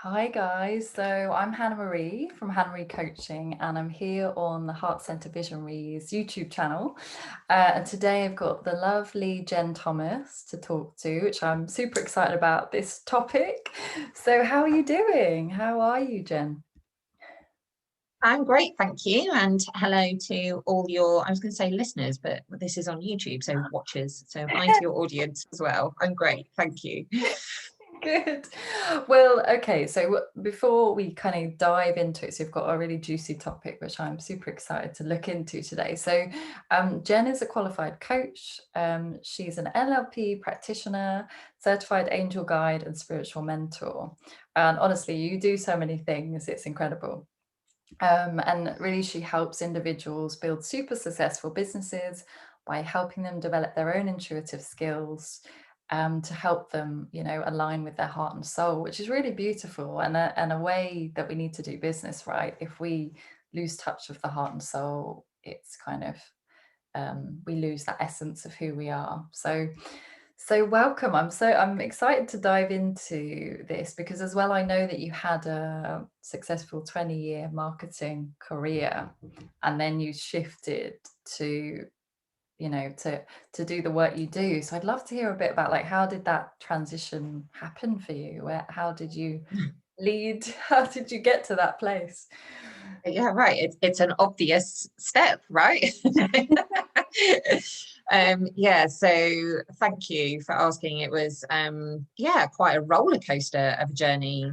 Hi guys, so I'm Hannah Marie from Hannah Marie Coaching, and I'm here on the Heart Centre Visionaries YouTube channel. And today I've got the lovely Jen Thomas to talk to, which I'm super excited about this topic. So, how are you doing? How are you, Jen? I'm great, thank you. And hello to all your, I was going to say listeners, but this is on YouTube, so watchers. So hi to your audience as well. I'm great, thank you. Good. Well, okay, so before we kind of dive into it, so we've got a really juicy topic, which I'm super excited to look into today. So Jen is a qualified coach. She's an NLP practitioner, certified angel guide, and spiritual mentor. And honestly, you do so many things, it's incredible. And really, she helps individuals build super successful businesses by helping them develop their own intuitive skills to help them, align with their heart and soul, which is really beautiful and a way that we need to do business, right? If we lose touch with the heart and soul, it's kind of we lose that essence of who we are. So welcome. I'm excited to dive into this because as well I know that you had a successful 20-year marketing career and then you shifted to to do the work you do. So I'd love to hear a bit about like how did that transition happen for you? How did you lead? How did you get to that place? Yeah, right. It's an obvious step, right? Yeah, so thank you for asking. It was quite a roller coaster of a journey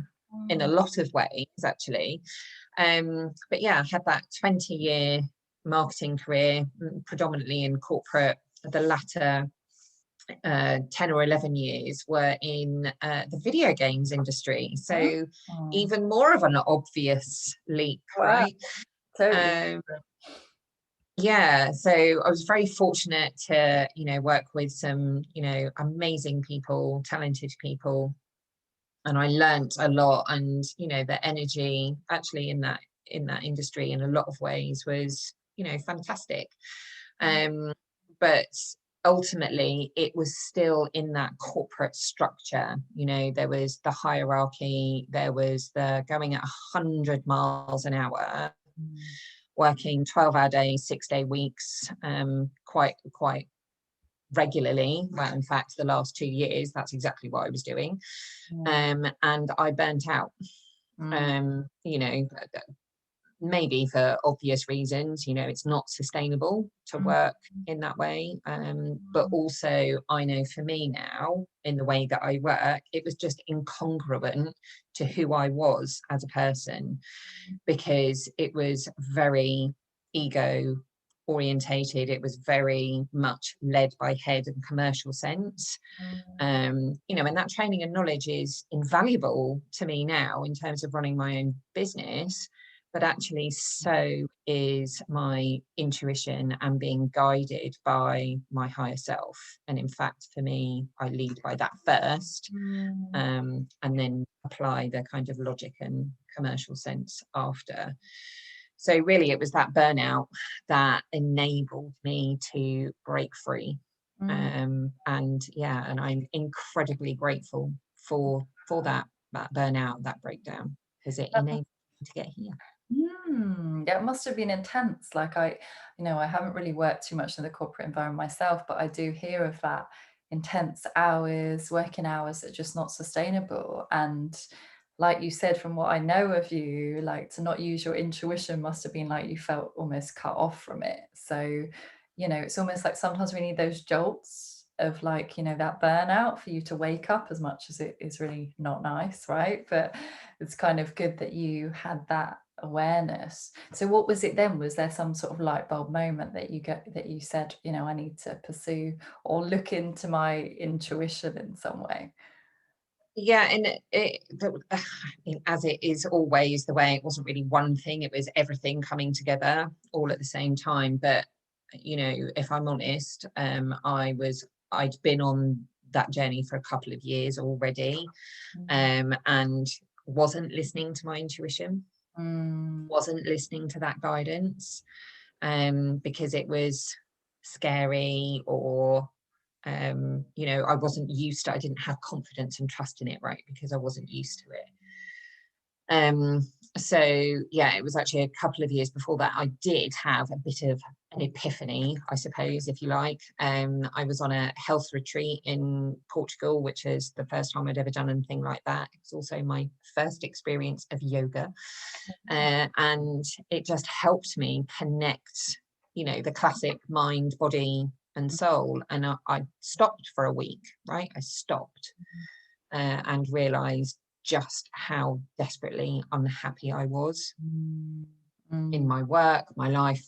in a Mm, lot of ways, actually. But yeah, I had that 20-year marketing career, predominantly in corporate. The latter 10 or 11 years were in the video games industry. mm, So mm. even more of an obvious leap, Wow, right? totally. Um, yeah, so I was very fortunate to, work with some, amazing people, talented people, and I learnt a lot. And the energy actually in that industry in a lot of ways was, fantastic. Mm, But ultimately it was still in that corporate structure. There was the hierarchy, there was the going at 100 miles an hour, mm, working 12-hour days, 6-day weeks, quite regularly. Well, in fact, the last 2 years, that's exactly what I was doing. mm, And I burnt out. mm, Um, you know, maybe for obvious reasons. It's not sustainable to mm, work in that way. But also, I know for me now, in the way that I work, it was just incongruent to who I was as a person, because it was very ego orientated. It was very much led by head and commercial sense. mm, And that training and knowledge is invaluable to me now in terms of running my own business, but actually so is my intuition and being guided by my higher self. And in fact, for me, I lead by that first, mm. and then apply the kind of logic and commercial sense after. So really, it was that burnout that enabled me to break free. Mm. And I'm incredibly grateful for that burnout, that breakdown, because it That must, enabled me to get here. yeah, it must have been intense. Like I haven't really worked too much in the corporate environment myself, but I do hear of that intense hours, working hours that are just not sustainable. And like you said, from what I know of you, like to not use your intuition must have been like you felt almost cut off from it. So, it's almost like sometimes we need those jolts of like, that burnout for you to wake up as much as it is really not nice, right? But it's kind of good that you had that awareness. So what was it then? Was there some sort of light bulb moment that you said, I need to pursue or look into my intuition in some way? Yeah, and I mean, as it is always the way, it wasn't really one thing, it was everything coming together all at the same time. But if I'm honest, I'd been on that journey for a couple of years already, Mm, and wasn't listening to my intuition, mm, wasn't listening to that guidance, because it was scary, or I wasn't used to, I didn't have confidence and trust in it, right? Because I wasn't used to it. So yeah, it was actually a couple of years before that I did have a bit of an epiphany, I suppose, if you like. I was on a health retreat in Portugal, which is the first time I'd ever done anything like that. It was also my first experience of yoga, and it just helped me connect, the classic mind, body and soul. And I stopped for a week, right? I stopped and realized just how desperately unhappy I was in my work, my life,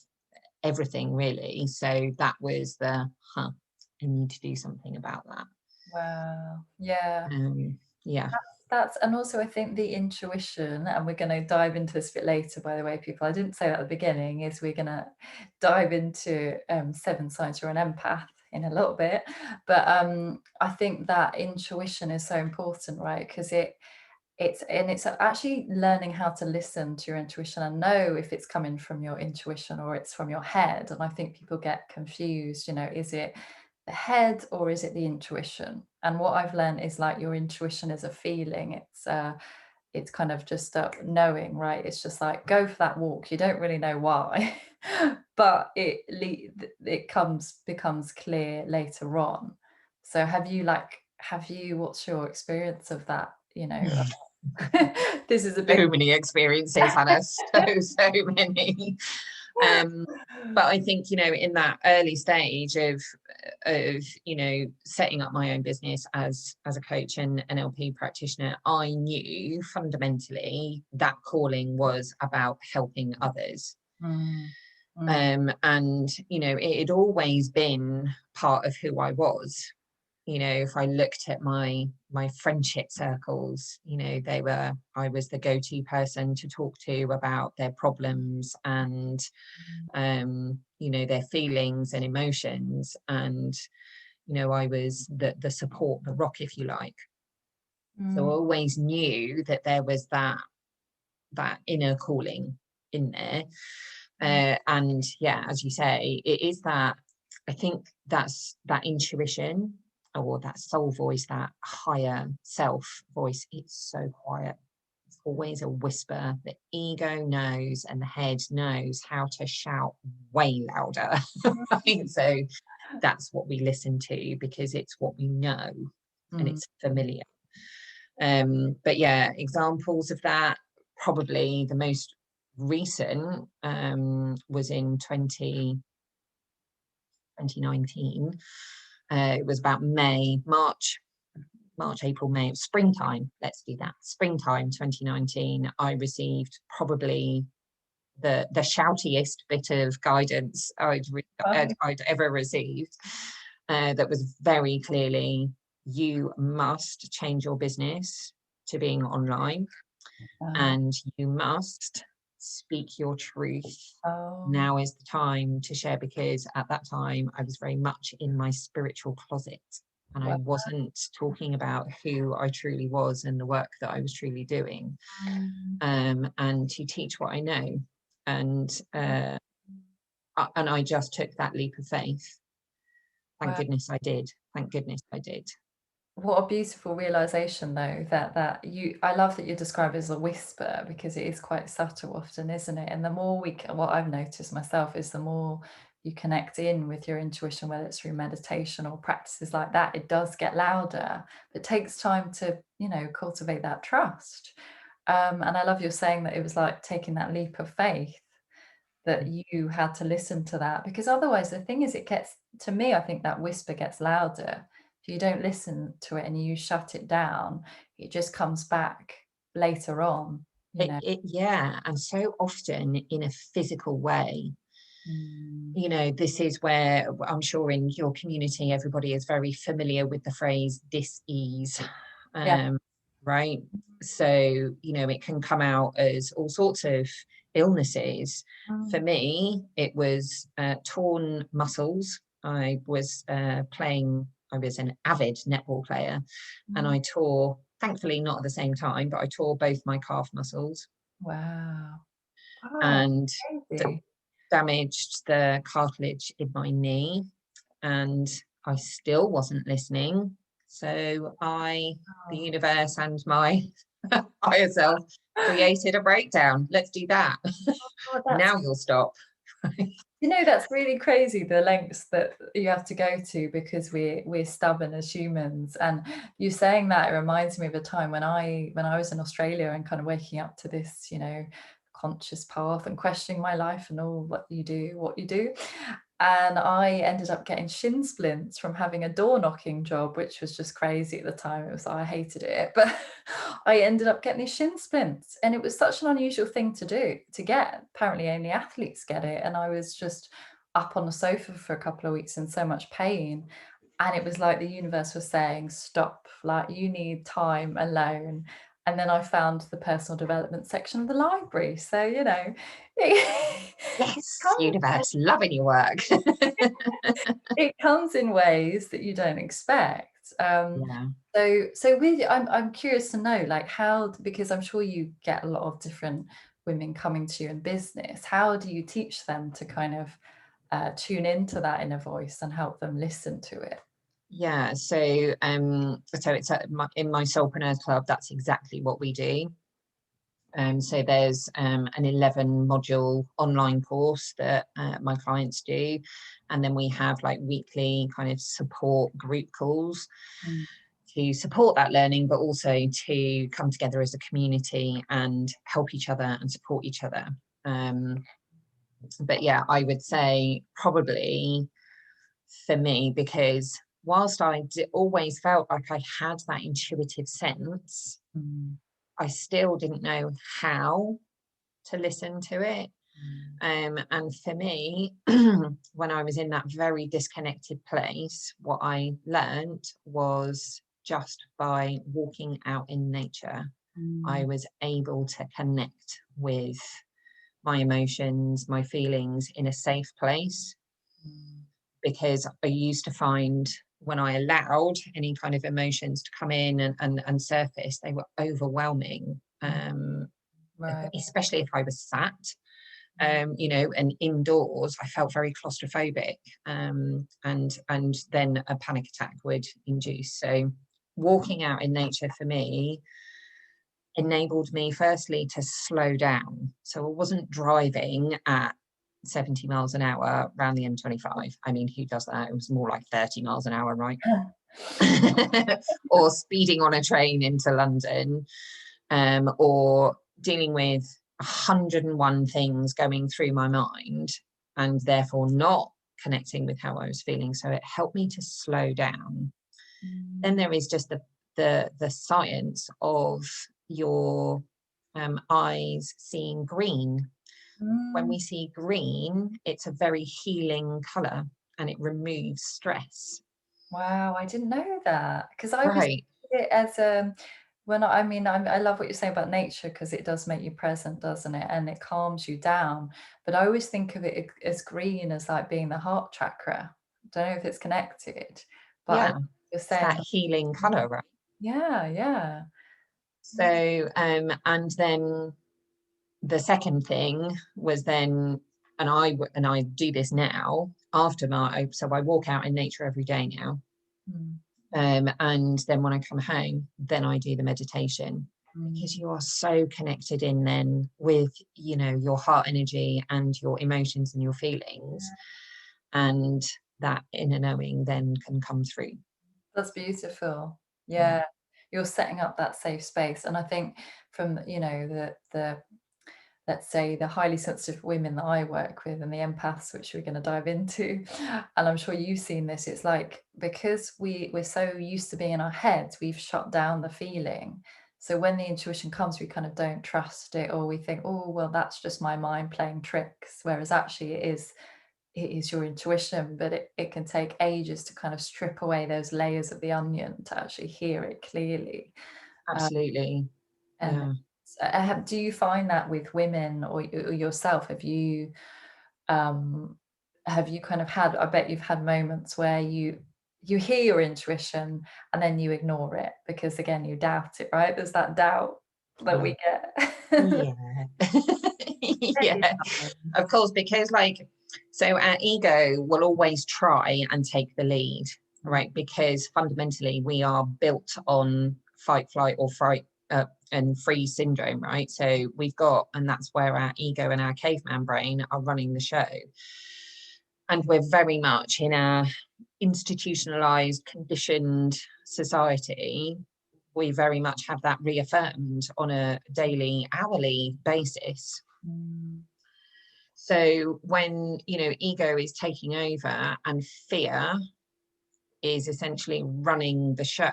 everything really. So that was I need to do something about that. Wow. Yeah. Yeah. That's, and also I think the intuition, and we're going to dive into this a bit later, by the way, people, I didn't say that at the beginning, is we're going to dive into 7 signs you're an empath in a little bit. But I think that intuition is so important, right? Because it's actually learning how to listen to your intuition and know if it's coming from your intuition or it's from your head. And I think people get confused, is it the head or is it the intuition? And what I've learned is, like, your intuition is a feeling. It's kind of just knowing, right? It's just like, go for that walk. You don't really know why, but it becomes clear later on. So what's your experience of that? This is a big So many experiences, Hannah. So many. But I think, in that early stage of setting up my own business as a coach and NLP practitioner, I knew fundamentally that calling was about helping others. Mm, And it had always been part of who I was. If I looked at my friendship circles, I was the go-to person to talk to about their problems and their feelings and emotions. And I was the support, the rock, if you like. So I mm, always knew that there was that inner calling in there. And yeah, as you say, it is that, I think that's that intuition or that soul voice, that higher self voice. It's so quiet. It's always a whisper. The ego knows and the head knows how to shout way louder. Right? So that's what we listen to because it's what we know and mm. it's familiar. But yeah, examples of that, probably the most recent was in 2019. It was about March, April, May, springtime. Let's do that. Springtime 2019. I received probably the shoutiest bit of guidance I'd ever received. That was very clearly, you must change your business to being online, and you must speak your truth. Oh, Now is the time to share, because at that time I was very much in my spiritual closet and I wow. wasn't talking about who I truly was and the work that I was truly doing, Mm, and to teach what I know. And I just took that leap of faith. Thank wow. goodness I did. Thank goodness I did. What a beautiful realization, though, I love that you describe it as a whisper, because it is quite subtle often, isn't it? And the more what I've noticed myself is the more you connect in with your intuition, whether it's through meditation or practices like that, it does get louder. But it takes time to, cultivate that trust. And I love your saying that it was like taking that leap of faith, that you had to listen to that, because otherwise the thing is, to me, I think that whisper gets louder. If you don't listen to it and you shut it down, it just comes back later on, Yeah, and so often in a physical way. Mm. This is where I'm sure in your community, everybody is very familiar with the phrase dis-ease, Yeah. right? So, it can come out as all sorts of illnesses. For Mm. me, it was torn muscles. I was I was an avid netball player, and Mm. I tore, thankfully not at the same time, but I tore both my calf muscles Wow. Oh, and crazy. damaged the cartilage in my knee, and I still wasn't listening. So the Oh, universe and my higher self created a breakdown. Let's do that. Oh, that's Now you'll stop. that's really crazy, the lengths that you have to go to because we're stubborn as humans. And you saying that, it reminds me of a time when I was in Australia and kind of waking up to this, conscious path and questioning my life and all what you do. And I ended up getting shin splints from having a door knocking job, which was just crazy at the time. It was, I hated it, but I ended up getting these shin splints, and it was such an unusual thing to get. Apparently, only athletes get it, and I was just up on the sofa for a couple of weeks in so much pain. And it was like the universe was saying, stop, like you need time alone. And then I found the personal development section of the library. So, it, it Yes, comes universe, loving your work. it comes in ways that you don't expect. Yeah. So with I'm curious to know, like, how, because I'm sure you get a lot of different women coming to you in business. How do you teach them to kind of tune into that inner voice and help them listen to it? Yeah, so it's in my Soulpreneurs Club, that's exactly what we do. So there's an 11 module online course that my clients do, and then we have like weekly kind of support group calls Mm. to support that learning, but also to come together as a community and help each other and support each other. But yeah, I would say probably for me, because whilst always felt like I had that intuitive sense, Mm. I still didn't know how to listen to it. Mm. And for me, when I was in that very disconnected place, what I learned was just by walking out in nature, I Mm. was able to connect with my emotions, my feelings in a safe place. Mm. Because I used to find when I allowed any kind of emotions to come in and surface, they were overwhelming, Right. especially if I was sat, Mm. and indoors, I felt very claustrophobic, and then a panic attack would induce. So walking out in nature for me enabled me firstly to slow down. So I wasn't driving at 70 miles an hour around the M25. I mean, who does that? It was more like 30 miles an hour, right? Or speeding on a train into London, or dealing with 101 things going through my mind and therefore not connecting with how I was feeling. So it helped me to slow down. Then Mm. there is just the science of your eyes seeing green. When Mm. we see green, it's a very healing color and it removes stress. Wow, I didn't know that, because I always Right. see it as when I mean I love what you're saying about nature because it does make you present, doesn't it? And it calms you down. But I always think of it as green as like being the heart chakra. Don't know if it's connected, but I Yeah. you're It's saying that that. healing color, right? Yeah, yeah. So, and then the second thing was then, and I do this now after so I walk out in nature every day now. Mm. And then when I come home, then I do the meditation, because Mm. you are so connected in then with, your heart energy and your emotions and your feelings, and that inner knowing then can come through. That's beautiful. Yeah, Yeah. You're setting up that safe space. And I think from, the let's say the highly sensitive women that I work with and the empaths, which we're going to dive into, and I'm sure you've seen this, it's like because we're so used to being in our heads, we've shut down the feeling. So when the intuition comes, we kind of don't trust it, or we think, oh, well, that's just my mind playing tricks. Whereas actually it is your intuition, but it can take ages to kind of strip away those layers of the onion to actually hear it clearly. Uh, absolutely. and Yeah. do you find that with women or yourself? Um, have you kind of had? I bet you've had moments where you hear your intuition and then you ignore it because again you doubt it, right? There's that doubt that Yeah. we get. Yeah. Bet you Yeah. have. Of course, because so our ego will always try and take the lead, right? Because fundamentally we are built on fight, flight, or fright and freeze syndrome, right? So we've got, and that's where our ego and our caveman brain are running the show. And we're very much in our institutionalized, conditioned society. We very much have that reaffirmed on a daily, hourly basis. So when, you know, ego is taking over and fear is essentially running the show,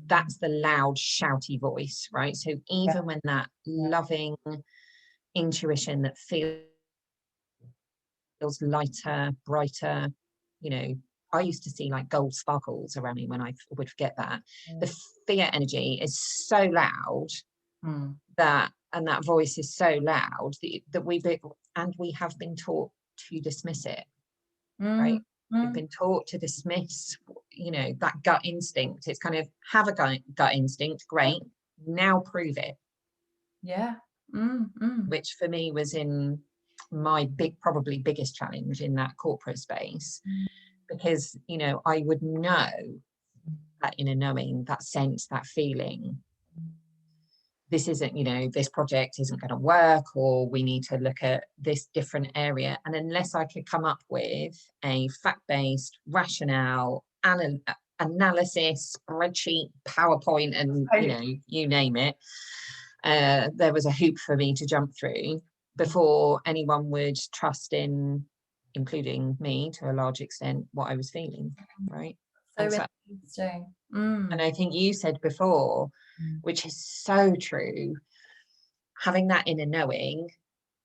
that's the loud, shouty voice, right? So even when that loving intuition that feels lighter, brighter, you know, I used to see like gold sparkles around me when I would forget that. The fear energy is so loud that, and that voice is so loud that we have been taught to dismiss it, right? We've been taught to dismiss, you know, that gut instinct. It's kind of, have a gut instinct, great, now prove it. Which for me was in my probably biggest challenge in that corporate space, because, you know, I would know that inner knowing, that sense, that feeling, this isn't, you know, this project isn't going to work, or we need to look at this different area. And unless I could come up with a fact-based rationale, analysis, spreadsheet, PowerPoint, and, you know, you name it, there was a hoop for me to jump through before anyone would trust in, including me to a large extent, what I was feeling, right? So interesting. And I think you said before, which is so true, having that inner knowing,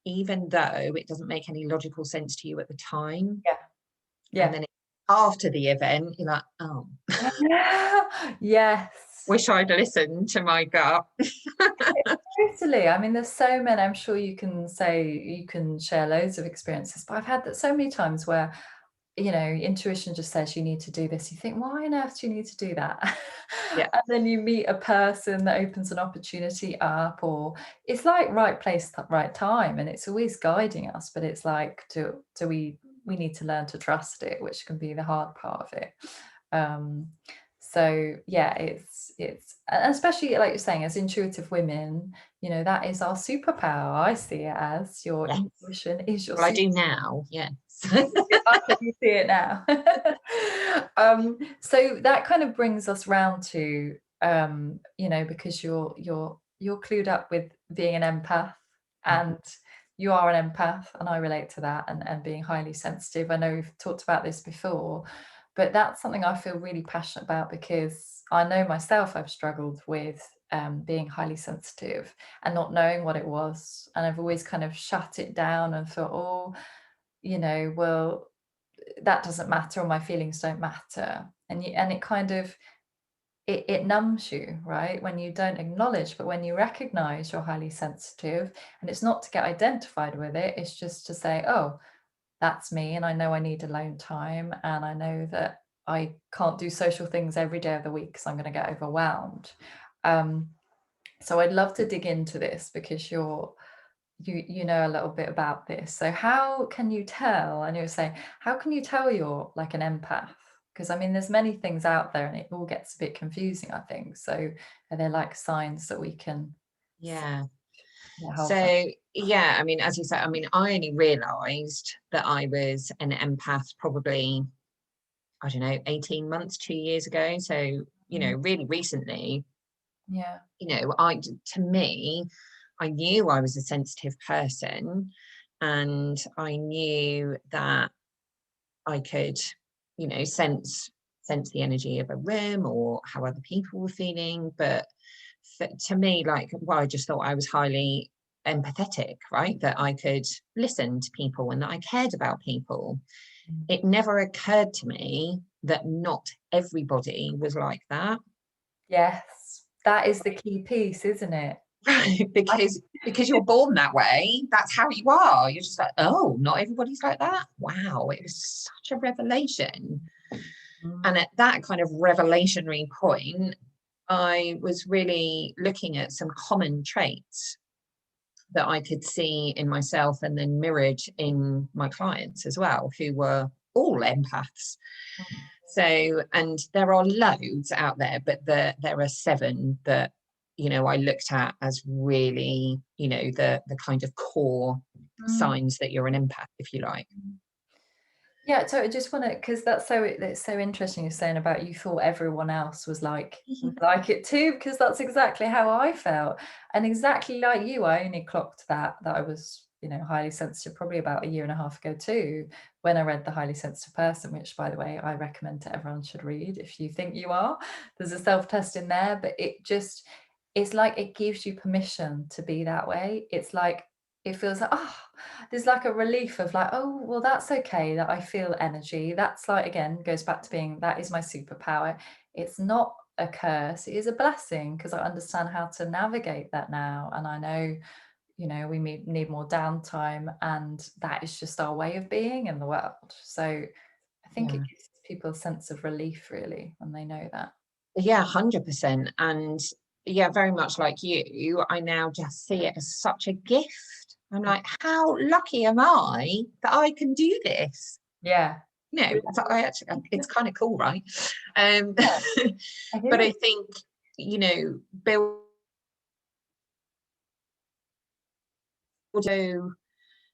even though it doesn't make any logical sense to you at the time. And then after the event, you're like, oh. Yes. Wish I'd listened to my gut. Totally. I mean, there's so many, I'm sure you can share loads of experiences, but I've had that so many times where, you know, intuition just says you need to do this. You think, why on earth do you need to do that? And then you meet a person that opens an opportunity up, or it's like right place, right time, and it's always guiding us. But it's like, we need to learn to trust it, which can be the hard part of it. So yeah, it's especially like you're saying, as intuitive women, you know, that is our superpower. I see it as your intuition is your. Well, I do now, yes. You see it now. So that kind of brings us round to, you know, because you're clued up with being an empath, and you are an empath, and I relate to that, and being highly sensitive. I know we've talked about this before, but that's something I feel really passionate about, because I know myself I've struggled with being highly sensitive and not knowing what it was. And I've always kind of shut it down and thought, oh, you know, well, that doesn't matter, or my feelings don't matter. And it kind of, it numbs you, right? When you don't acknowledge, but when you recognize you're highly sensitive, and it's not to get identified with it, it's just to say, oh, that's me, and I know I need alone time, and I know that I can't do social things every day of the week because I'm going to get overwhelmed. So I'd love to dig into this, because you know a little bit about this. So how can you tell, and you were saying, how can you tell you're like an empath? Because I mean, there's many things out there and it all gets a bit confusing, I think. So are there like signs that we can So yeah, I mean, as you said, I mean, I only realized that I was an empath probably, I don't know, 18 months, 2 years ago. So, you know, really recently. You know, to me, I knew I was a sensitive person, and I knew that I could, you know, sense the energy of a room or how other people were feeling. But to me, like, well, I just thought I was highly empathetic, right? That I could listen to people and that I cared about people. It never occurred to me that not everybody was like that. Yes, that is the key piece, isn't it? Right, because you're born that way. That's how you are. You're just like, oh, not everybody's like that. Wow, it was such a revelation. And at that kind of revelationary point, I was really looking at some common traits that I could see in myself, and then mirrored in my clients as well, who were all empaths. So, and there are loads out there, but there are 7 that I looked at as really, the kind of core Mm. signs that you're an empath, if you like. Yeah, so I just want to, because it's so interesting you're saying about you thought everyone else was like it too, because that's exactly how I felt. And exactly like you, I only clocked that I was, highly sensitive probably about a year and a half ago too, when I read The Highly Sensitive Person, which by the way, I recommend to everyone should read if you think you are. There's a self-test in there, but it's like it gives you permission to be that way. It's like it feels like, oh, there's like a relief of like, oh, well, that's okay that I feel energy. That's like, again, goes back to being that is my superpower. It's not a curse, it is a blessing because I understand how to navigate that now. And I know, we need more downtime, and that is just our way of being in the world. So I think it Yeah. gives people a sense of relief, really, when they know that. Yeah, 100%. And yeah, very much like you, I now just see it as such a gift. I'm like, how lucky am I that I can do this? Yeah. It's kind of cool, right? Um, I but hear I it. think, build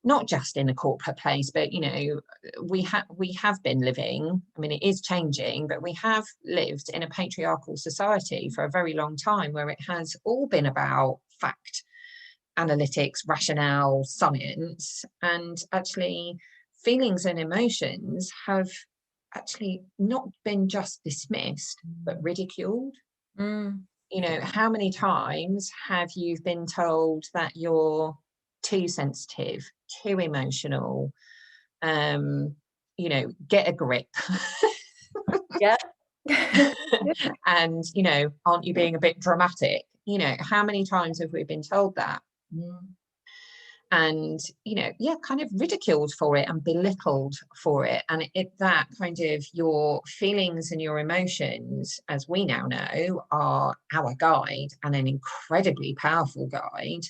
not just in a corporate place, but we have been living. I mean, it is changing, but we have lived in a patriarchal society for a very long time, where it has all been about fact, analytics, rationale, science, and actually feelings and emotions have actually not been just dismissed but ridiculed. Mm, How many times have you been told that you're too sensitive, too emotional, get a grip? yeah. And, aren't you being a bit dramatic? How many times have we been told that? Mm, And, yeah, kind of ridiculed for it and belittled for it. And that kind of your feelings and your emotions, as we now know, are our guide, and an incredibly powerful guide.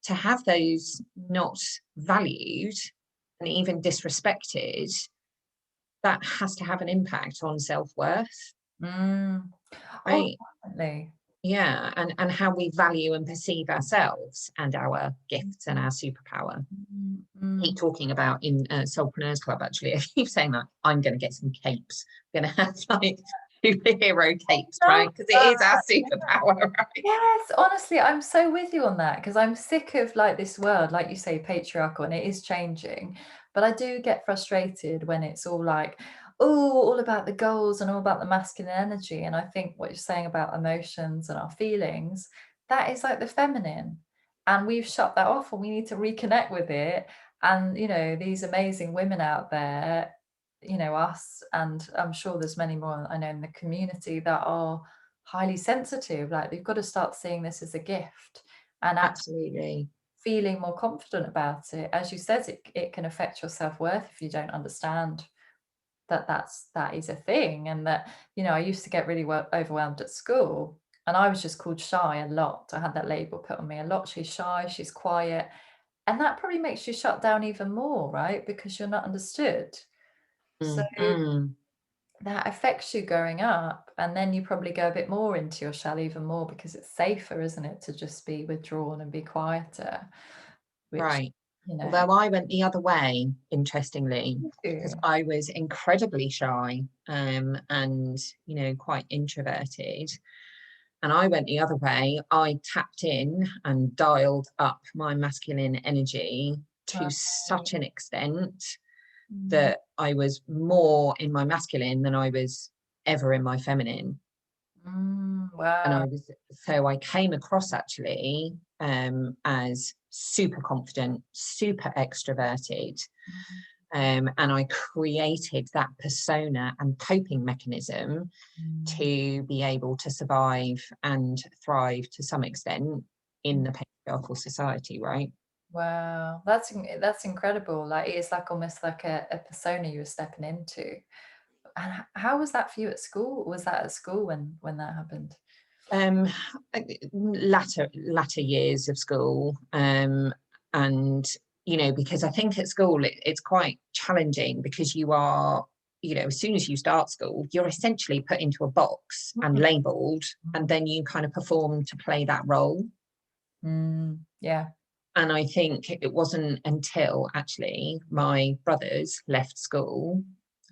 To have those not valued and even disrespected, that has to have an impact on self-worth, mm. Oh, right? definitely. Yeah, and how we value and perceive ourselves and our gifts and our superpower. Mm, Keep mm. talking about in Soulpreneurs Club, actually. I keep saying that I'm going to get some capes. I'm going to have like superhero capes, Love right? Because it is our that. superpower, right? Yes, honestly, I'm so with you on that because I'm sick of like this world, like you say, patriarchal, and it is changing. But I do get frustrated when it's all like, oh, all about the goals and all about the masculine energy. And I think what you're saying about emotions and our feelings, that is like the feminine. And we've shut that off and we need to reconnect with it. And, these amazing women out there, us, and I'm sure there's many more I know in the community that are highly sensitive. Like they've got to start seeing this as a gift and actually Absolutely. feeling more confident about it. As you said, it can affect your self-worth if you don't understand that is a thing. And that, I used to get really overwhelmed at school, and I was just called shy a lot. I had that label put on me a lot. She's shy, she's quiet. And that probably makes you shut down even more, right? Because you're not understood. So Mm, mm. that affects you growing up, and then you probably go a bit more into your shell even more because it's safer, isn't it, to just be withdrawn and be quieter, which, Right. you know Although I went the other way, interestingly, because Ooh. I was incredibly shy, and quite introverted. And I went the other way. I tapped in and dialed up my masculine energy to Right. such an extent Mm, that I was more in my masculine than I was ever in my feminine. And wow. I came across actually as super confident, super extroverted. Mm, And I created that persona and coping mechanism mm, to be able to survive and thrive to some extent in mm. the patriarchal society, right? Wow, that's incredible. Like it's like almost like a persona you were stepping into. And how was that for you at school? Was that at school when that happened? Um, latter years of school, and because I think at school it's quite challenging because you are as soon as you start school, you're essentially put into a box and labeled, and then you kind of perform to play that role. Yeah. And I think it wasn't until actually my brothers left school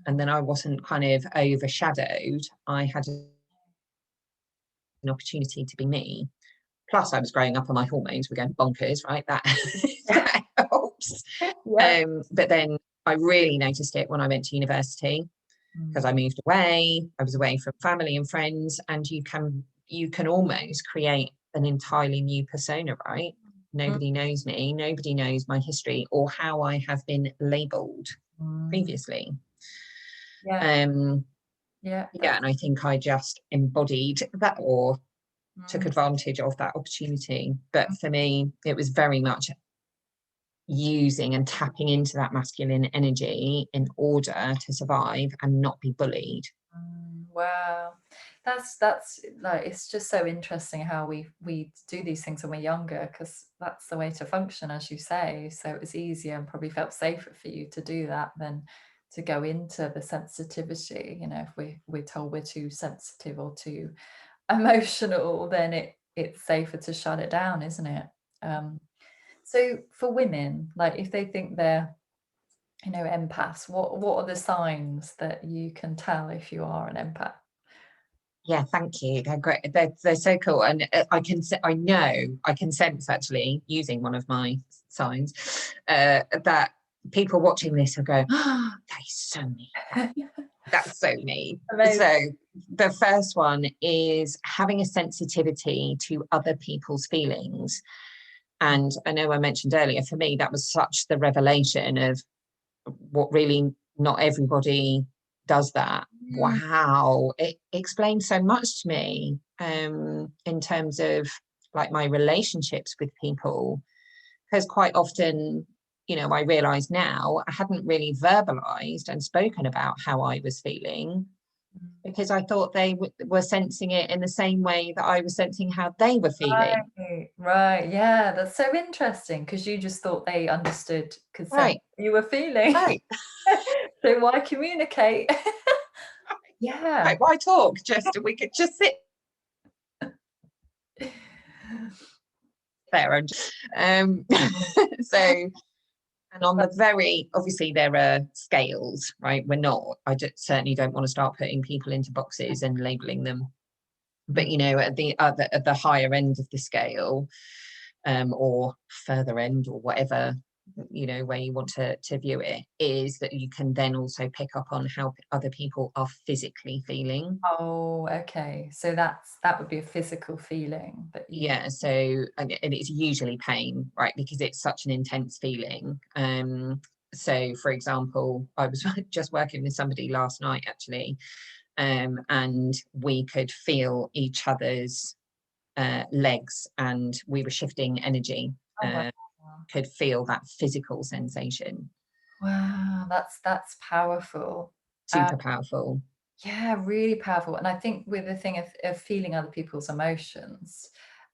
and then I wasn't kind of overshadowed, I had an opportunity to be me. Plus, I was growing up and my hormones were going bonkers, right? That, that helps. Yeah. But then I really noticed it when I went to university, because I moved away. I was away from family and friends, and you can almost create an entirely new persona, right? Nobody knows me, nobody knows my history or how I have been labeled previously. Yeah. Yeah, and I think I just embodied that or took advantage of that opportunity. But for me, it was very much using and tapping into that masculine energy in order to survive and not be bullied. Wow, that's like, it's just so interesting how we do these things when we're younger, because that's the way to function, as you say. So it was easier and probably felt safer for you to do that than to go into the sensitivity. If we're told we're too sensitive or too emotional, then it's safer to shut it down, isn't it? So for women, like if they think they're empaths, what are the signs that you can tell if you are an empath? Yeah, thank you. They're great. They're so cool, and I know I can sense actually using one of my signs that people watching this are going, "Oh, that is so me. That's so me." Amazing. So the first one is having a sensitivity to other people's feelings, and I know I mentioned earlier. For me, that was such the revelation of what really not everybody does that. Wow, it explains so much to me in terms of like my relationships with people, because quite often, I realize now I hadn't really verbalized and spoken about how I was feeling because I thought they were sensing it in the same way that I was sensing how they were feeling. Right, right. Yeah, that's so interesting, because you just thought they understood consent Right, you were feeling. right, So why communicate? Yeah. right. Why talk? We could just sit there and so. And on the very, obviously, there are scales, right? I certainly don't want to start putting people into boxes and labeling them. But, at the higher end of the scale, or further end, or whatever, where you want to view it, is that you can then also pick up on how other people are physically feeling. Oh, okay. So that would be a physical feeling that you. Yeah, so and it's usually pain, right? Because it's such an intense feeling. So for example, I was just working with somebody last night actually, and we could feel each other's legs, and we were shifting energy. Oh, wow. Could feel that physical sensation. Wow, that's powerful. Super powerful. Yeah, really powerful. And I think with the thing of feeling other people's emotions,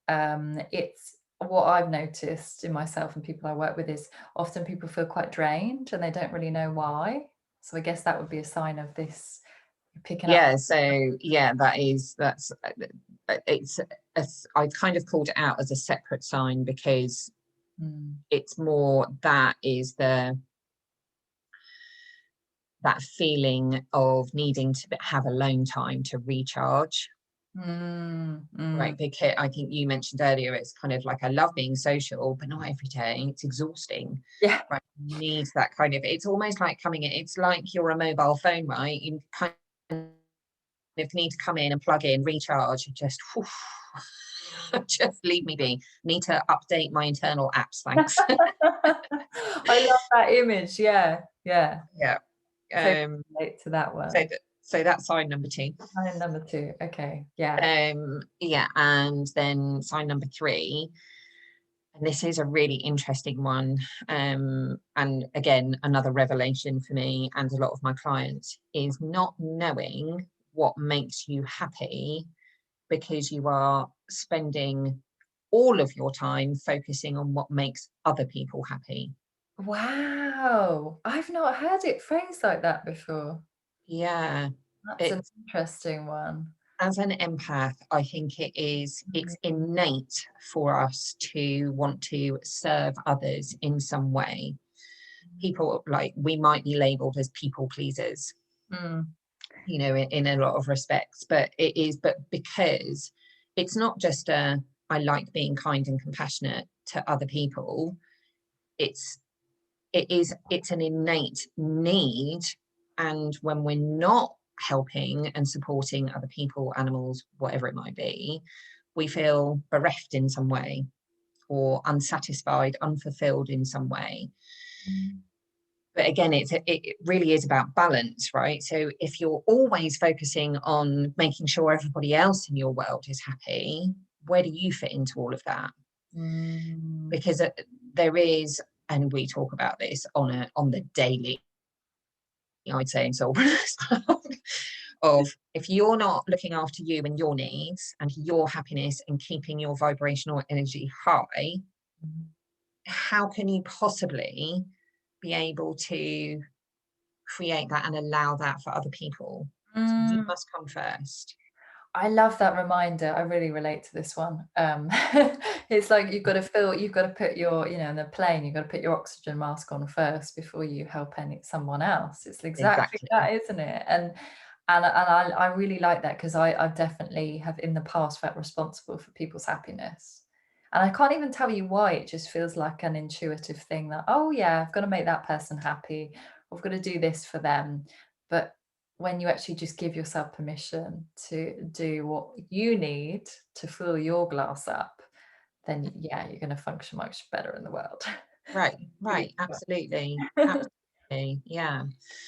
it's what I've noticed in myself and people I work with is often people feel quite drained and they don't really know why. So I guess that would be a sign of this, you're picking up. Yeah, so yeah, that's it's I've kind of called it out as a separate sign because Mm, it's more that feeling of needing to have alone time to recharge, right? Because I think you mentioned earlier, it's kind of like I love being social, but not every day. It's exhausting, yeah. right? You need that kind of. It's almost like coming in. It's like you're a mobile phone, right? You kind of need to come in and plug in, recharge, and just. Whew, just leave me be. Need to update my internal apps, thanks. I love that image. Yeah, yeah. Yeah. So Um, relate to that so, one. so that's sign number 2. And number two. Okay. Yeah. Yeah, and then sign number 3, and this is a really interesting one. And again, another revelation for me and a lot of my clients is not knowing what makes you happy because you are spending all of your time focusing on what makes other people happy. Wow. I've not heard it phrased like that before. Yeah. That's an It's, interesting one. as an empath, I think it's innate for us to want to serve others in some way. People, like, we might be labeled as people pleasers, Mm, in a lot of respects, but because it's not just a, I like being kind and compassionate to other people. It's it's an innate need, and when we're not helping and supporting other people, animals, whatever it might be, we feel bereft in some way, or unsatisfied, unfulfilled in some way. mm, But again, it really is about balance, right? So if you're always focusing on making sure everybody else in your world is happy, where do you fit into all of that? mm. Because there is, and we talk about this on the daily, I'd say, in soulfulness, of, if you're not looking after you and your needs and your happiness and keeping your vibrational energy high, how can you possibly be able to create that and allow that for other people? So you Mm. must come first. I love that reminder. I really relate to this one. It's like you've got to put your, in the plane, you've got to put your oxygen mask on first before you help someone else. It's exactly Exactly. that, isn't it? And I really like that, because I definitely have in the past felt responsible for people's happiness. And I can't even tell you why. It just feels like an intuitive thing that, oh yeah, I've got to make that person happy. I've got to do this for them. But when you actually just give yourself permission to do what you need to fill your glass up, then yeah, you're going to function much better in the world. Right, Really right, absolutely. good. Absolutely. Yeah.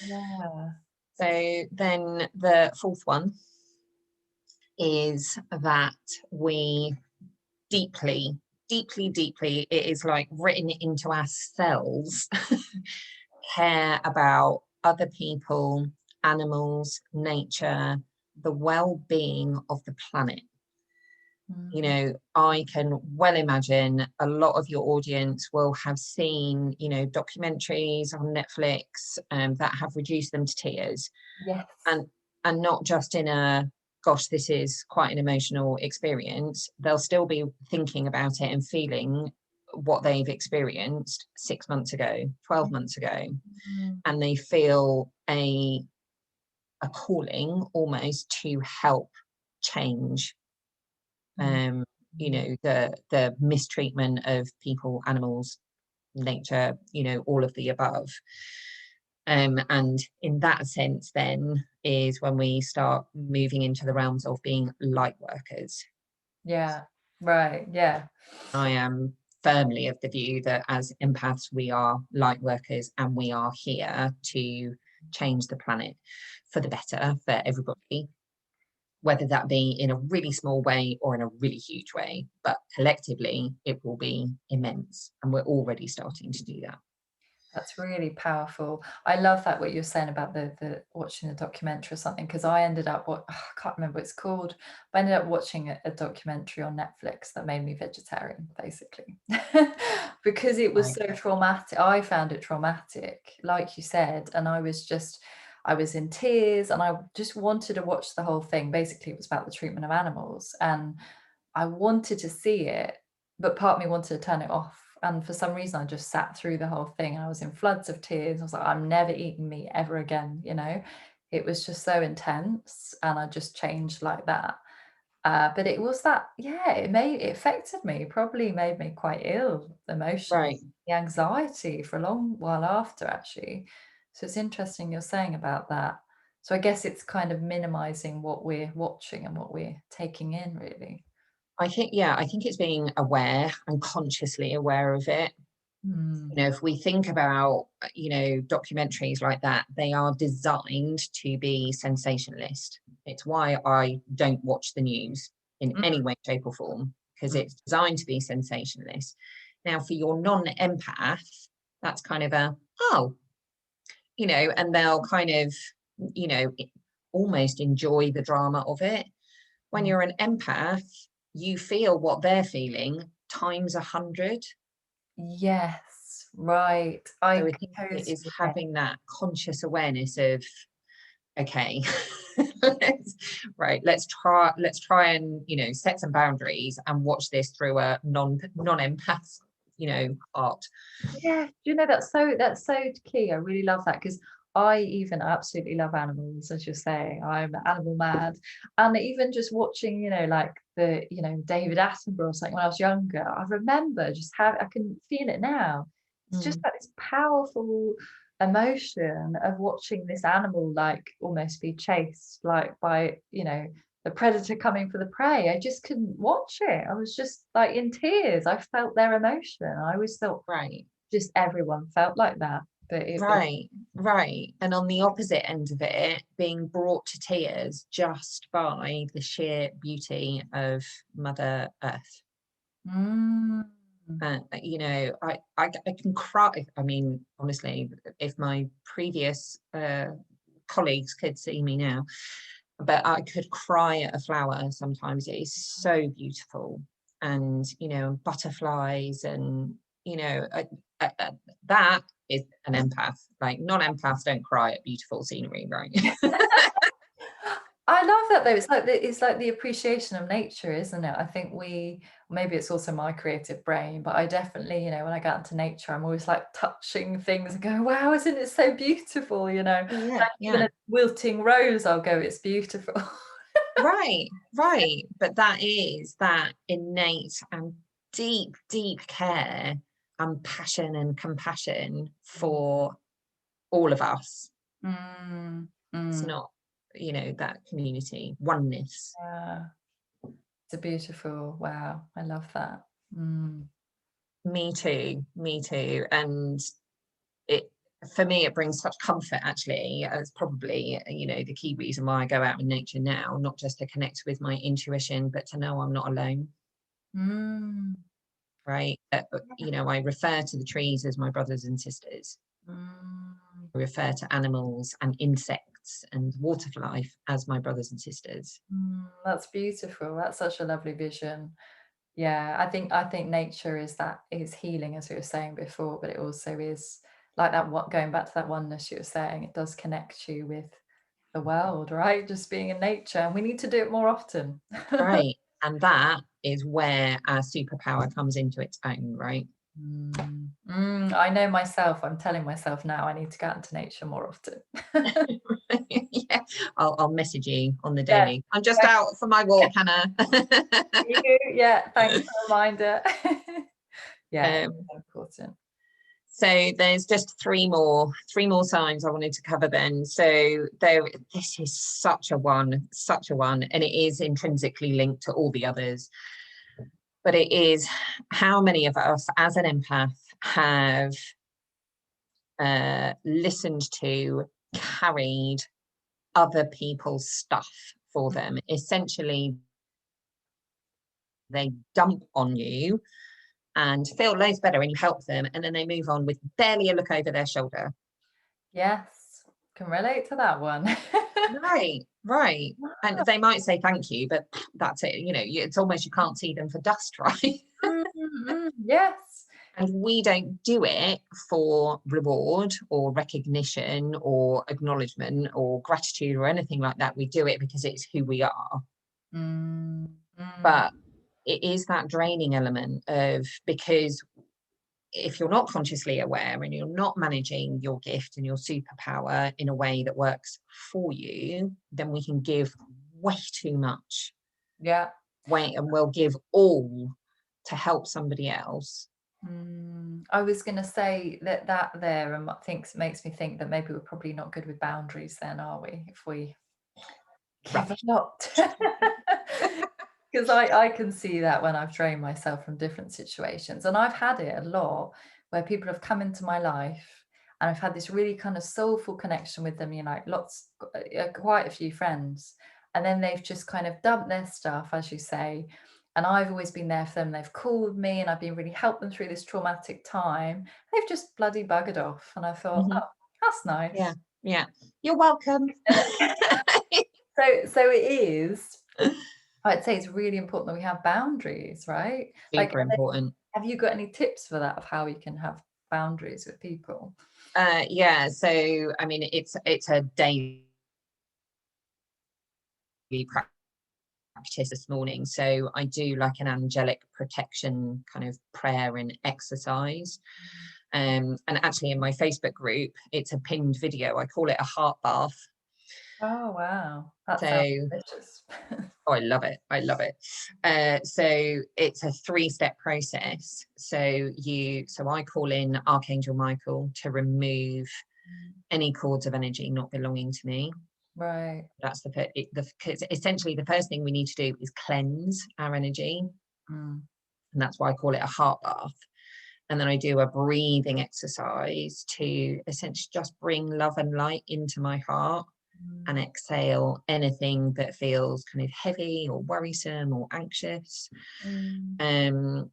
Yeah. So then the fourth one is that we deeply, deeply, deeply, it is like written into our cells, care about other people, animals, nature, the well-being of the planet. Mm, I can well imagine a lot of your audience will have seen, documentaries on Netflix, that have reduced them to tears, yes. and not just in a, gosh, this is quite an emotional experience. They'll still be thinking about it and feeling what they've experienced 6 months ago, 12 months ago, Mm, and they feel a calling almost to help change, mm, mm. the mistreatment of people, animals, nature, all of the above. And in that sense, then, is when we start moving into the realms of being light workers. Yeah. Right. Yeah. I am firmly of the view that as empaths, we are light workers, and we are here to change the planet for the better for everybody, whether that be in a really small way or in a really huge way. But collectively, it will be immense. And we're already starting to do that. That's really powerful. I love that what you're saying about the watching the documentary or something, because I ended up I can't remember what it's called, but I ended up watching a documentary on Netflix that made me vegetarian, basically. Because it was Right. so traumatic. I found it traumatic, like you said, and I was in tears, and I just wanted to watch the whole thing. Basically, it was about the treatment of animals, and I wanted to see it, but part of me wanted to turn it off. And for some reason, I just sat through the whole thing. I was in floods of tears. I was like, I'm never eating meat ever again. It was just so intense. And I just changed like that. But it was that, yeah, it affected me, probably made me quite ill emotionally, Right. the anxiety for a long while after, actually. So it's interesting you're saying about that. So I guess it's kind of minimizing what we're watching and what we're taking in, really. I think it's being aware and consciously aware of it. Mm. If we think about, documentaries like that, they are designed to be sensationalist. It's why I don't watch the news in Mm, any way, shape, or form, because mm. it's designed to be sensationalist. Now, for your non-empath, that's kind of a, oh, and they'll kind of, you know, almost enjoy the drama of it. When Mm. you're an empath, you feel what they're feeling times 100. Yes, right. So I I think it is totally get it. having that conscious awareness of, okay, let's try and, you know, set some boundaries and watch this through a non-empath, you know, art. Yeah, you know, that's so key. I really love that because I even absolutely love animals, as you're saying. I'm animal mad. And even just watching, you know, like the, you know, David Attenborough or something when I was younger, I remember just how I can feel it now. It's just Mm, like this powerful emotion of watching this animal like almost be chased like by, you know, the predator coming for the prey. I just couldn't watch it. I was just like in tears. I felt their emotion. I always thought right. just everyone felt like that, but it Right, right. And on the opposite end of it, being brought to tears just by the sheer beauty of Mother Earth. mm, You know, I can cry. I mean, honestly, if my previous colleagues could see me now, but I could cry at a flower sometimes. It is so beautiful. And, you know, butterflies and, you know, that is an empath. Like non-empaths don't cry at beautiful scenery, right? I love that though. It's like the appreciation of nature, isn't it? I think maybe it's also my creative brain, but I definitely, you know, when I get into nature, I'm always like touching things and going, wow, isn't it so beautiful? You know, Yeah, like even yeah. a wilting rose, I'll go, it's beautiful. Right, right. But that is that innate and deep, deep care and passion and compassion for all of us. Mm, It's mm, not, you know, that community oneness. yeah, it's a beautiful, wow, I love that. Mm, Me too, me too. And it, for me, it brings such comfort actually. It's probably, you know, the key reason why I go out in nature now, not just to connect with my intuition, but to know I'm not alone. mm, Right. You know, I refer to the trees as my brothers and sisters. mm. I refer to animals and insects and water life as my brothers and sisters. That's beautiful. That's such a lovely vision. Yeah, I think nature is healing, as we were saying before, but it also is like that. What going back to that oneness you were saying, it does connect you with the world, right? Just being in nature, and we need to do it more often. Right. And that is where our superpower comes into its own, right? I know myself. I'm telling myself now I need to get into nature more often. Yeah. I'll message you on the Yeah, daily. I'm just out for my walk, Hannah. you. Yeah, thanks for the reminder. Yeah, it's um, so important. so there's just three more signs I wanted to cover then. So this is such a one, and it is intrinsically linked to all the others. But it is how many of us as an empath have listened to, carried other people's stuff for them. Essentially, they dump on you and feel loads better and you help them, and then they move on with barely a look over their shoulder. Yes, can relate to that one. Right, right. And Wow. they might say thank you, but that's it. You know, it's almost you can't see them for dust, right? Yes. And we don't do it for reward or recognition or acknowledgement or gratitude or anything like that. We do it because it's who we are. Mm, mm, But it is that draining element of, because if you're not consciously aware and you're not managing your gift and your superpower in a way that works for you, then we can give way too much, yeah. way, and we'll give all to help somebody else. I was gonna say that there and what thinks makes me think that maybe we're probably not good with boundaries then, are we? If we give a Rubbish. lot. Because I can see that when I've drained myself from different situations. And I've had it a lot where people have come into my life and I've had this really kind of soulful connection with them, you know, like quite a few friends. And then they've just kind of dumped their stuff, as you say. And I've always been there for them. They've called me and I've been really helped them through this traumatic time. They've just bloody buggered off. And I thought, Mhm. oh, that's Yeah, nice. yeah. You're welcome. So it is. I'd say it's really important that we have boundaries, right? Like, Super important. have you got any tips for that of how we can have boundaries with people? Yeah, so I mean, it's a daily practice this morning. So I do like an angelic protection kind of prayer and exercise. And actually in my Facebook group, it's a pinned video. I call it a heart bath. Oh, wow. That sounds So, delicious. oh, I love it. I love it. So it's a 3-step process. So I call in Archangel Michael to remove any cords of energy not belonging to me. Right. That's essentially the first thing we need to do is cleanse our energy. Mm. And that's why I call it a heart bath. And then I do a breathing exercise to essentially just bring love and light into my heart and exhale anything that feels kind of heavy or worrisome or anxious. And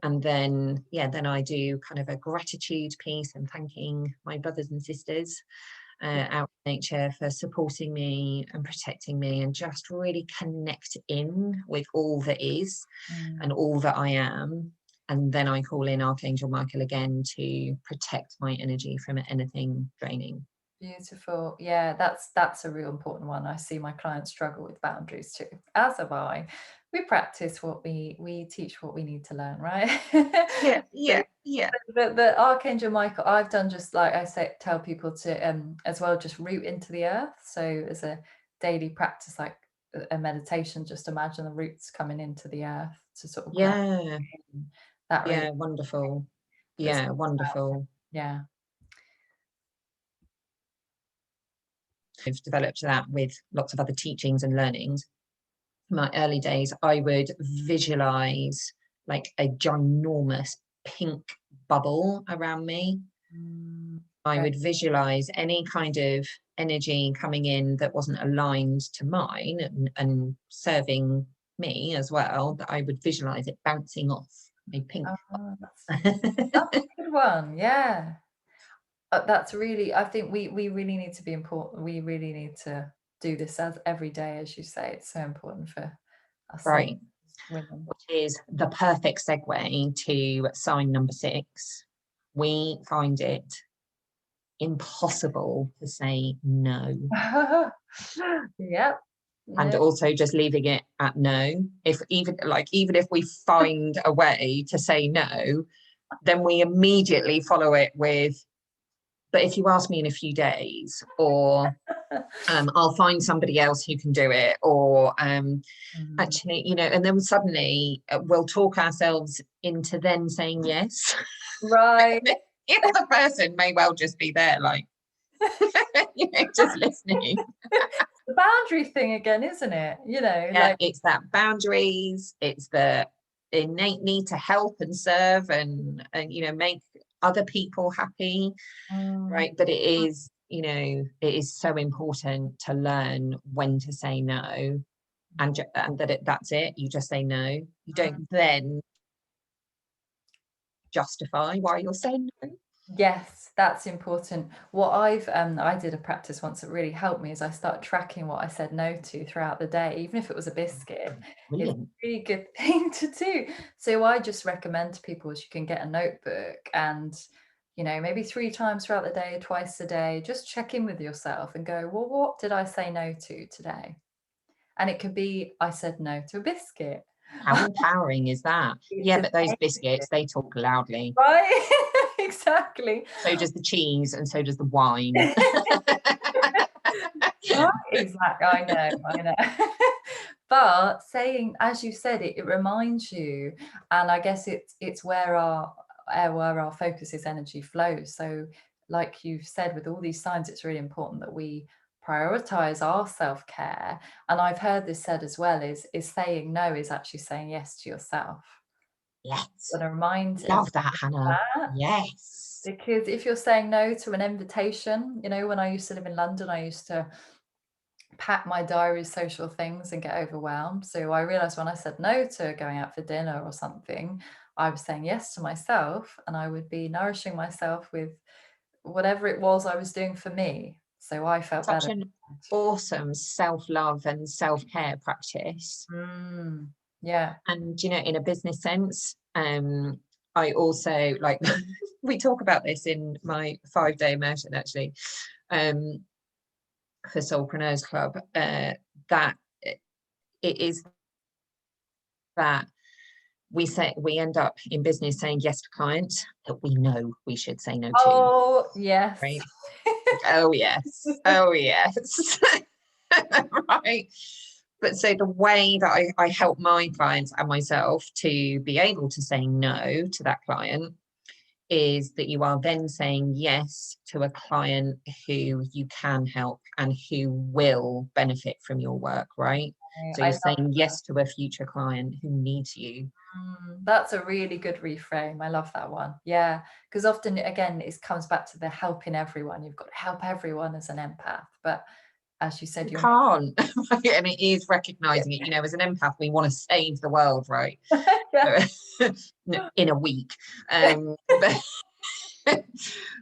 then I do kind of a gratitude piece and thanking my brothers and sisters out in nature for supporting me and protecting me, and just really connect in with all that is and all that I am. And then I call in Archangel Michael again to protect my energy from anything draining. Beautiful. Yeah, that's a real important one. I see my clients struggle with boundaries too, as have I. We practice what we teach what we need to learn, right? Yeah, So yeah, yeah. the Archangel Michael, I've done, just like I say, tell people to as well, just root into the earth. So as a daily practice, like a meditation, just imagine the roots coming into the earth to sort of ground Yeah, in. That really yeah, wonderful. puts, Yeah, wonderful. yeah. I've developed that with lots of other teachings and learnings. In my early days, I would visualize like a ginormous pink bubble around me. I Right. would visualize any kind of energy coming in that wasn't aligned to mine and serving me as well, that I would visualize it bouncing off a pink Oh, that's bubble. a good one. Yeah. That's really, I think we really need to be important. We really need to do this as every day, as you say. It's so important for us all, Right, women. which is the perfect segue to sign number 6. We find it impossible to say no, Yep. and Yeah. also just leaving it at no. If even if we find a way to say no, then we immediately follow it with, but if you ask me in a few days, or I'll find somebody else who can do it, or Mm. actually, and then suddenly we'll talk ourselves into then saying yes. Right. The other person may well just be there, like, just listening. The boundary thing again, isn't it? Yeah, it's that boundaries, it's the innate need to help and serve and make other people happy, mm, right? But it is so important to learn when to say no, and that's it. You just say no. You don't then justify why you're saying no. yes, that's important. What I did a practice once that really helped me is I started tracking what I said no to throughout the day, even if it was a biscuit. It's Brilliant. a really good thing to do. So I just recommend to people is you can get a notebook and, maybe 3 times throughout the day, twice a day, just check in with yourself and go, well, what did I say no to today? And it could be, I said no to a biscuit. How empowering is that? It's Yeah, but those amazing, biscuits, they talk loudly. right? Exactly. So does the cheese, and so does the wine. Right, exactly. I know. But saying, as you said, it reminds you, and I guess it's where our focus is, energy flows. So, like you've said, with all these signs, it's really important that we prioritize our self-care. And I've heard this said as well, is saying no is actually saying yes to yourself. Yes. And to remind Love everyone that, Hannah. that. Yes. Because if you're saying no to an invitation, when I used to live in London, I used to pack my diary, social things, and get overwhelmed. So I realized when I said no to going out for dinner or something, I was saying yes to myself, and I would be nourishing myself with whatever it was I was doing for me. So I felt Such better. an awesome self-love and self-care practice. Yeah. And in a business sense, I also like we talk about this in my 5-day immersion actually, for Soulpreneurs Club, that it is that we end up in business saying yes to clients that we know we should say no to, Oh, yes. right? Oh yes, oh yes. Right. But so the way that I help my clients and myself to be able to say no to that client is that you are then saying yes to a client who you can help and who will benefit from your work, right? So I you're love saying yes to a future client who needs you. That's a really good reframe. I love that one. Yeah, because often, again, it comes back to the helping everyone. You've got to help everyone as an empath. But as you said, You you're can't. And it is recognizing it. You know, as an empath, we want to save the world, right? yeah. In a week.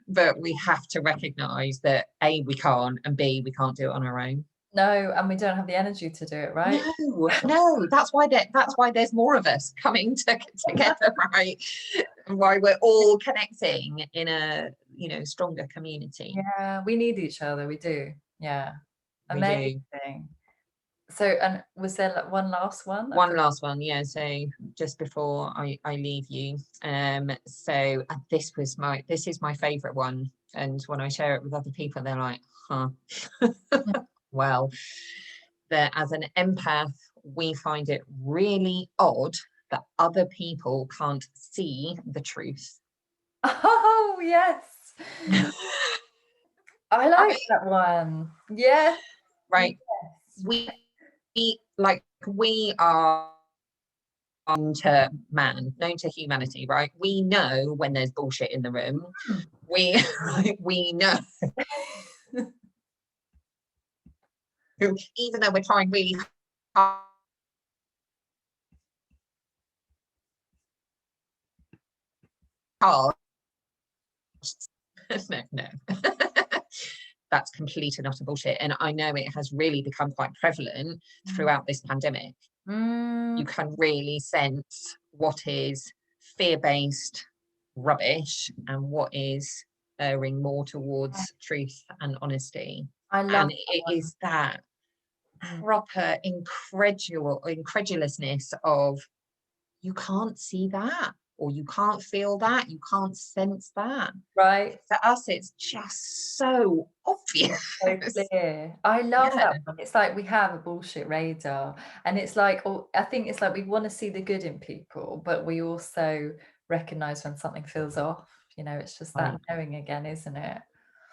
But we have to recognize that A, we can't, and B, we can't do it on our own. No, and we don't have the energy to do it, right? No, that's why there's more of us coming together, right? And why we're all connecting in a, you know, stronger community. Yeah, we need each other. We do. Yeah. We do. Amazing. So, and was there like one last one? One last one, yeah. So just before I leave you, so this is my favorite one, and when I share it with other people, they're like, huh. Well, that as an empath, we find it really odd that other people can't see the truth. Oh, yes. I like Right, that one. Yes. right. Yes. We are known to known to humanity, right? We know when there's bullshit in the room. We we know, even though we're trying really hard. No. That's complete and utter bullshit. And I know it has really become quite prevalent throughout this pandemic. You can really sense what is fear-based rubbish and what is erring more towards truth and honesty. I love And it is that proper incredulousness of, you can't see that, or you can't feel that, you can't sense that. right. For us, it's just so obvious. So clear. I love Yeah, that one. It's like we have a bullshit radar, and it's like, oh, I think it's like we want to see the good in people, but we also recognize when something feels off. You know, it's just that right, knowing again, isn't it?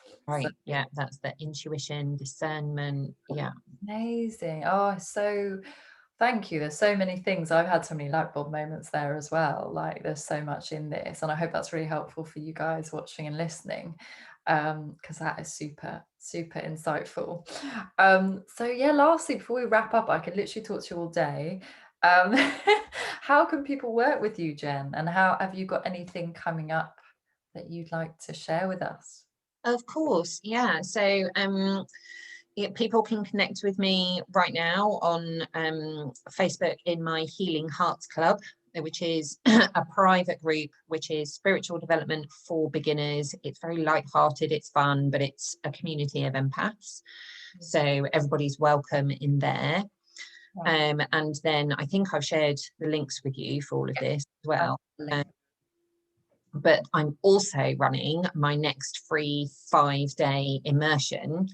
So right. Yeah, that's the intuition, discernment. Yeah, amazing. Oh, so thank you. There's so many things. I've had so many light bulb moments there as well. Like there's so much in this, and I hope that's really helpful for you guys watching and listening, because that is super, super insightful. So yeah, lastly, before we wrap up, I could literally talk to you all day. Um, how can people work with you, Jen? And how have you got anything coming up that you'd like to share with us? of course. Yeah. So, yeah, people can connect with me right now on Facebook in my Healing Hearts Club, which is a private group, which is spiritual development for beginners. It's very light-hearted, it's fun, but it's a community of empaths. So everybody's welcome in there. And then I think I've shared the links with you for all of this as well. But I'm also running my next free 5-day immersion,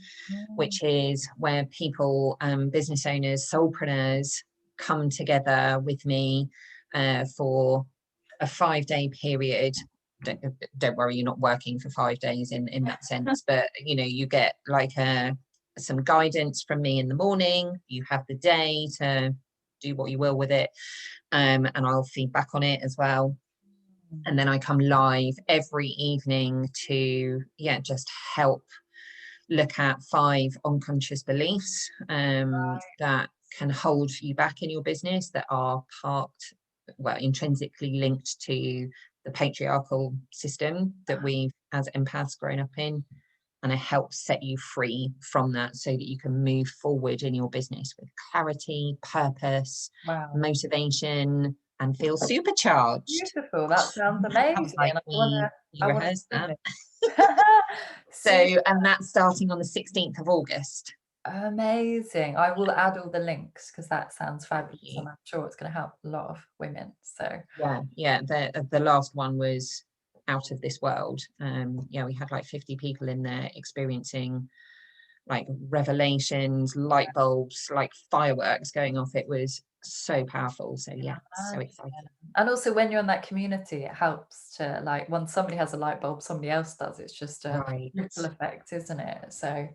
which is where people, business owners, soulpreneurs come together with me for a 5-day period. Don't worry, you're not working for 5 days in that sense, but you know, you get like some guidance from me in the morning. You have the day to do what you will with it, and I'll feed back on it as well. And then I come live every evening to, yeah, just help look at 5 unconscious beliefs that can hold you back in your business, that are intrinsically linked to the patriarchal system that we've, as empaths, grown up in. And I help set you free from that so that you can move forward in your business with clarity, purpose, motivation, and feel supercharged. Beautiful. That sounds amazing. Like I want rehearsed to that. do it. So, and that's starting on the 16th of August. Amazing. I will add all the links because that sounds Thank fabulous, you. and I'm sure it's going to help a lot of women. So, Yeah. The last one was out of this world. Yeah, we had like 50 people in there experiencing like revelations, light bulbs, like fireworks going off. It was so powerful. So yeah, so excited. and also when you're in that community, it helps to, like, once somebody has a light bulb, somebody else does. It's just a Right. ripple effect, isn't it? So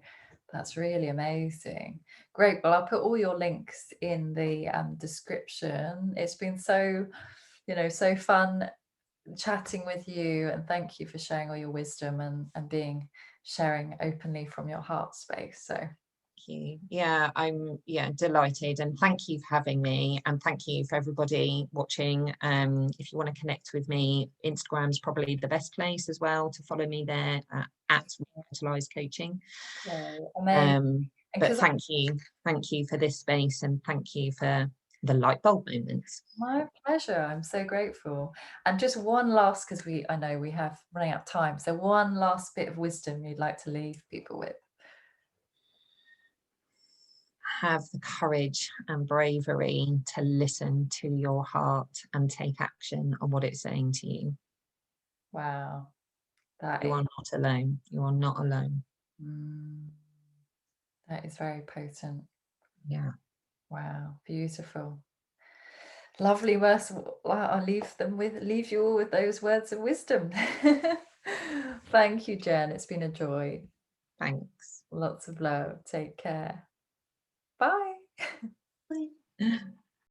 that's really amazing. Great. Well, I'll put all your links in the description. It's been so, so fun chatting with you, and thank you for sharing all your wisdom and being sharing openly from your heart space. So You. Yeah, I'm delighted, and thank you for having me, and thank you for everybody watching. If you want to connect with me, Instagram's probably the best place as well to follow me there at Revitalise Coaching. amazing. But Because thank you for this space, and thank you for the light bulb moments. my pleasure. I'm so grateful. And just one last, because I know we have running out of time. So one last bit of wisdom you'd like to leave people with. Have the courage and bravery to listen to your heart and take action on what it's saying to you. Wow. That You is, are not alone. You are not alone. mm, that is very potent. Yeah. Wow. Beautiful. Lovely words. I'll leave you all with those words of wisdom. Thank you, Jen. It's been a joy. Thanks. Lots of love. Take care. Bye. Bye.